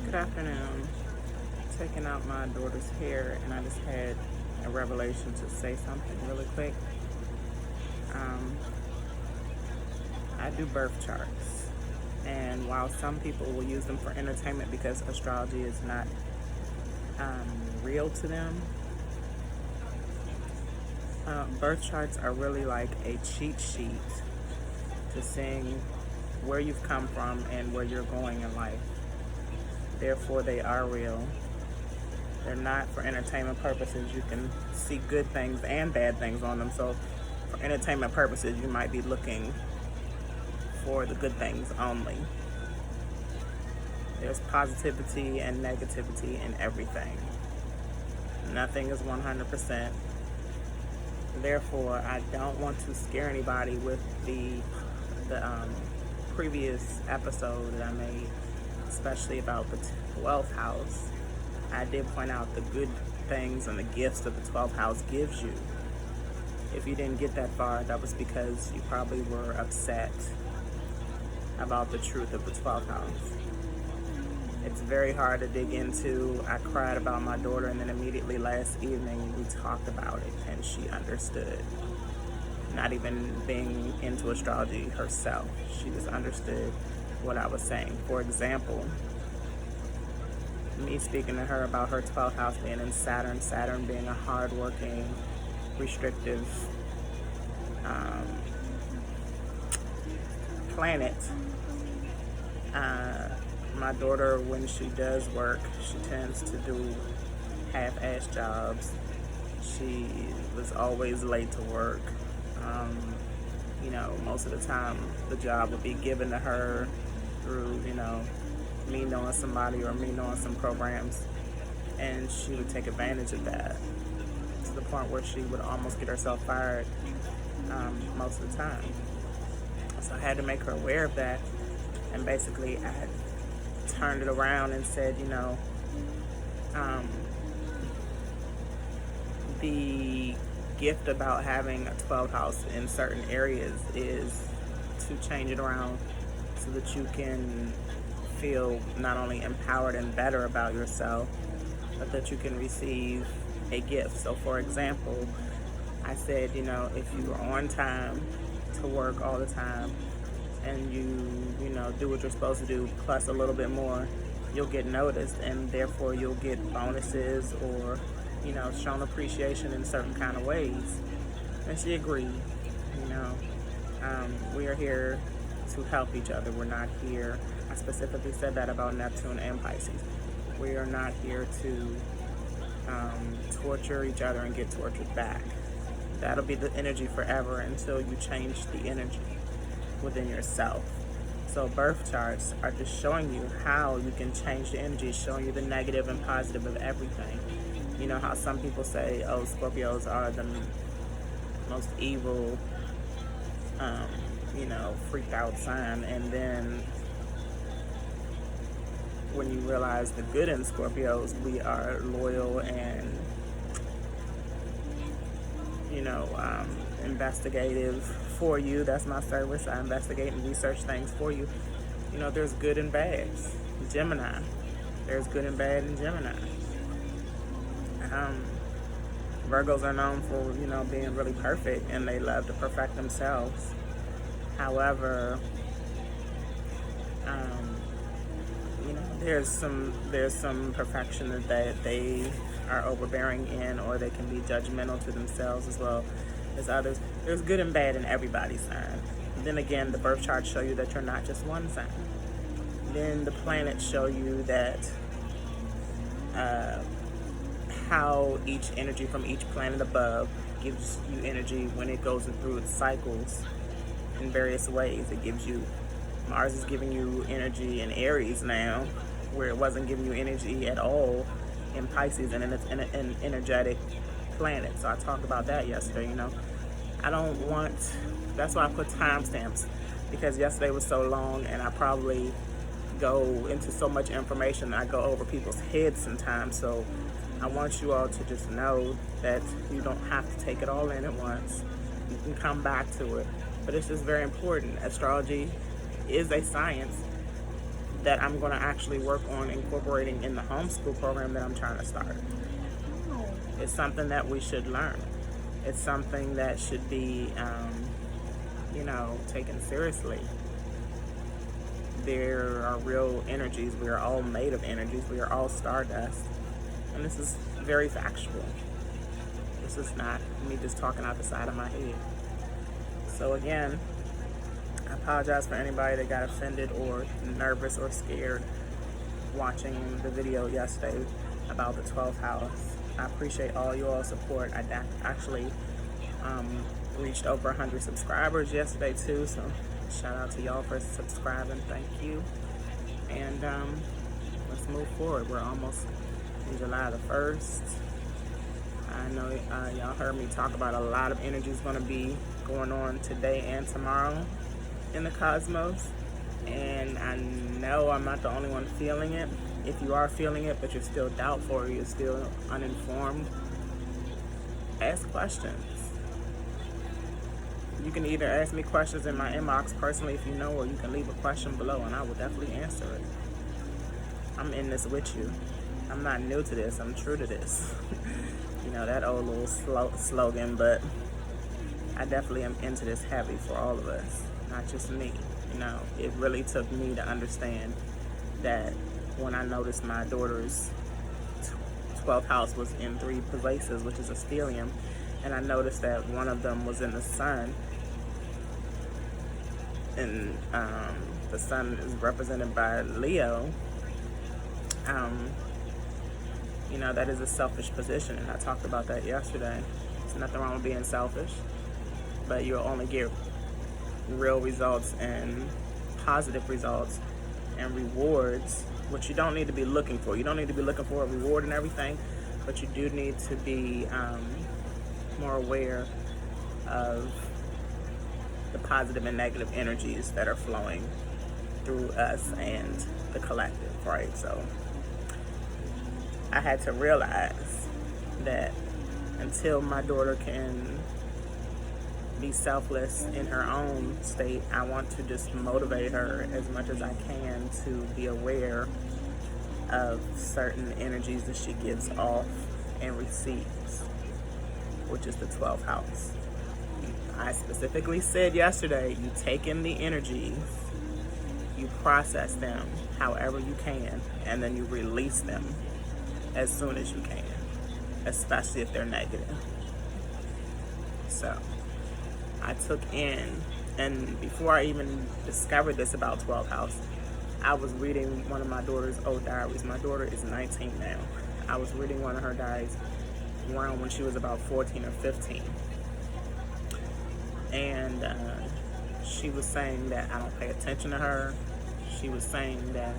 Good afternoon. Taking out my daughter's hair, and I just had a revelation to say something really quick. Um, I do birth charts, and while some people will use them for entertainment because astrology is not real to them, birth charts are really like a cheat sheet to seeing where you've come from and where you're going in life. Therefore, they are real. They're not for entertainment purposes. You can see good things and bad things on them. So for entertainment purposes, you might be looking for the good things only. There's positivity and negativity in everything. Nothing is 100%. Therefore, I don't want to scare anybody with the previous episode that I made, especially about the 12th house. I did point out the good things and the gifts that the 12th house gives you. If you didn't get that far, that was because you probably were upset about the truth of the 12th house. It's very hard to dig into. I cried about my daughter, and then immediately last evening we talked about it and she understood. Not even being into astrology herself, she just understood what I was saying. For example, me speaking to her about her 12th house being in Saturn, Saturn being a hardworking, restrictive planet. My daughter, when she does work, she tends to do half-ass jobs. She was always late to work. Most of the time the job would be given to her through, me knowing somebody or me knowing some programs, and she would take advantage of that to the point where she would almost get herself fired most of the time. So I had to make her aware of that, and basically I had turned it around and said, the gift about having a 12th house in certain areas is to change it around so that you can feel not only empowered and better about yourself, but that you can receive a gift. So for example, I said, if you are on time to work all the time and you do what you're supposed to do plus a little bit more, you'll get noticed, and therefore you'll get bonuses or shown appreciation in certain kind of ways. And she agreed. We are here to help each other. We're not here, I specifically said that about Neptune and Pisces. We are not here to torture each other and get tortured back. That'll be the energy forever until you change the energy within yourself. So birth charts are just showing you how you can change the energy, showing you the negative and positive of everything. You know how some people say, oh, Scorpios are the most evil, freaked out sign, and then when you realize the good in Scorpios, we are loyal and investigative for you. That's my service. I investigate and research things for you. There's good and bad. Gemini, there's good and bad in Gemini. Virgos are known for being really perfect, and they love to perfect themselves. However, there's some perfection that they are overbearing in, or they can be judgmental to themselves as well as others. There's good and bad in everybody's sign. Then again, the birth charts show you that you're not just one sign. Then the planets show you that how each energy from each planet above gives you energy when it goes through its cycles in various ways. It gives you, Mars is giving you energy in Aries now, where it wasn't giving you energy at all in Pisces, and it's an energetic planet. So I talked about that yesterday. That's why I put timestamps, because yesterday was so long and I probably go into so much information, I go over people's heads sometimes. So I want you all to just know that you don't have to take it all in at once. You can come back to it. But it's just very important. Astrology is a science that I'm going to actually work on incorporating in the homeschool program that I'm trying to start. It's something that we should learn. It's something that should be, taken seriously. There are real energies. We are all made of energies. We are all stardust. And this is very factual. This is not me just talking out the side of my head. So again, I apologize for anybody that got offended or nervous or scared watching the video yesterday about the 12th house. I appreciate all you all's support. I actually reached over 100 subscribers yesterday too, so shout out to y'all for subscribing. Thank you. And let's move forward. We're almost in July the 1st. I know y'all heard me talk about a lot of energy is going to be going on today and tomorrow in the cosmos, and I know I'm not the only one feeling it. If you are feeling it but you're still doubtful or you're still uninformed, ask questions. You can either ask me questions in my inbox personally if you know, or you can leave a question below and I will definitely answer it. I'm in this with you. I'm not new to this, I'm true to this. That old little slogan, but I definitely am into this heavy for all of us, not just me. It really took me to understand that when I noticed my daughter's 12th house was in 3 places, which is a stellium, and I noticed that one of them was in the sun, and the sun is represented by Leo. That is a selfish position, and I talked about that yesterday. There's nothing wrong with being selfish, but you'll only get real results and positive results and rewards, which you don't need to be looking for. You don't need to be looking for a reward and everything, but you do need to be more aware of the positive and negative energies that are flowing through us and the collective, right? So I had to realize that until my daughter can be selfless in her own state, I want to just motivate her as much as I can to be aware of certain energies that she gives off and receives, which is the 12th house. I specifically said yesterday, you take in the energies, you process them however you can, and then you release them as soon as you can, especially if they're negative. So I took in, and before I even discovered this about 12th house, I was reading one of my daughter's old diaries. My daughter is 19 now. I was reading one of her diaries around when she was about 14 or 15. And she was saying that I don't pay attention to her. She was saying that,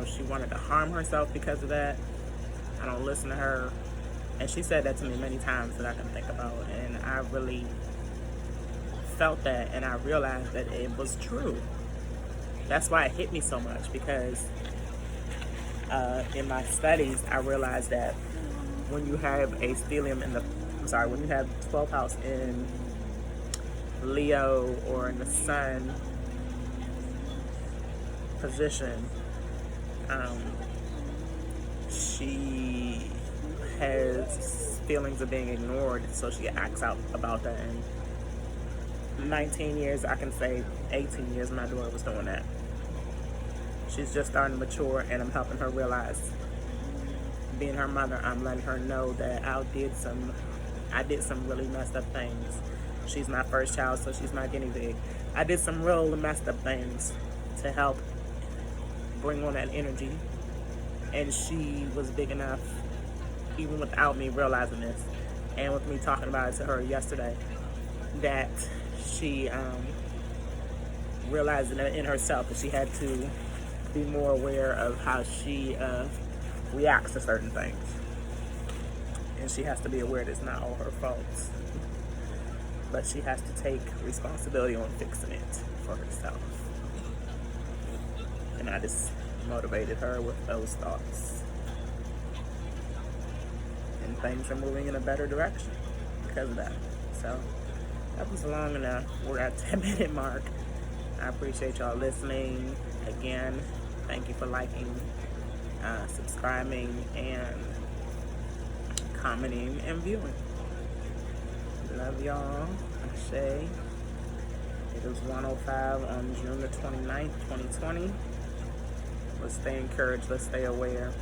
she wanted to harm herself because of that. I don't listen to her. And she said that to me many times that I can think about. And I really felt that, and I realized that it was true. That's why it hit me so much, because in my studies, I realized that when you have a stellium when you have 12th house in Leo or in the sun position, she has feelings of being ignored, so she acts out about that. In 19 years, I can say 18 years, my daughter was doing that. She's just starting to mature, and I'm helping her realize, being her mother, I'm letting her know that I did some really messed up things. She's my first child, so she's my guinea pig. I did some real messed up things to help bring on that energy, and she was big enough, even without me realizing this, and with me talking about it to her yesterday, that she realized in herself that she had to be more aware of how she reacts to certain things, and she has to be aware that it's not all her faults, but she has to take responsibility on fixing it for herself. And I just motivated her with those thoughts, and things are moving in a better direction because of that. So that was long enough. We're at 10-minute mark, I appreciate y'all listening. Again, thank you for liking, subscribing, and commenting and viewing. Love y'all. Ashe. It is 1:05 on June the 29th, 2020. Let's stay encouraged. Let's stay aware.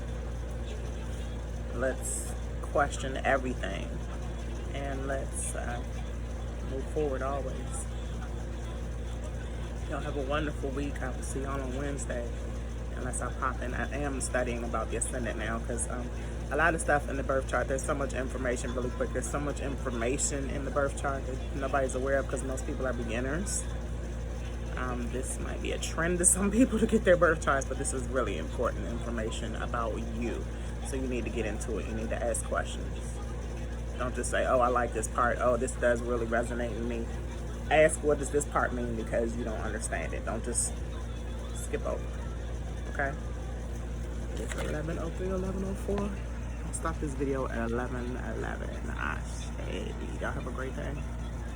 Let's question everything. And let's move forward always. Y'all have a wonderful week. I will see y'all on Wednesday. Unless I pop in. I am studying about the ascendant now because a lot of stuff in the birth chart, there's so much information really quick. There's so much information in the birth chart that nobody's aware of because most people are beginners. This might be a trend to some people to get their birth charts, but this is really important information about you. So you need to get into it. You need to ask questions. Don't just say, oh, I like this part. Oh, this does really resonate with me. Ask, what does this part mean, because you don't understand it. Don't just skip over. Okay? It's 11:03, 11:04. I'll stop this video at 11:11. Y'all have a great day.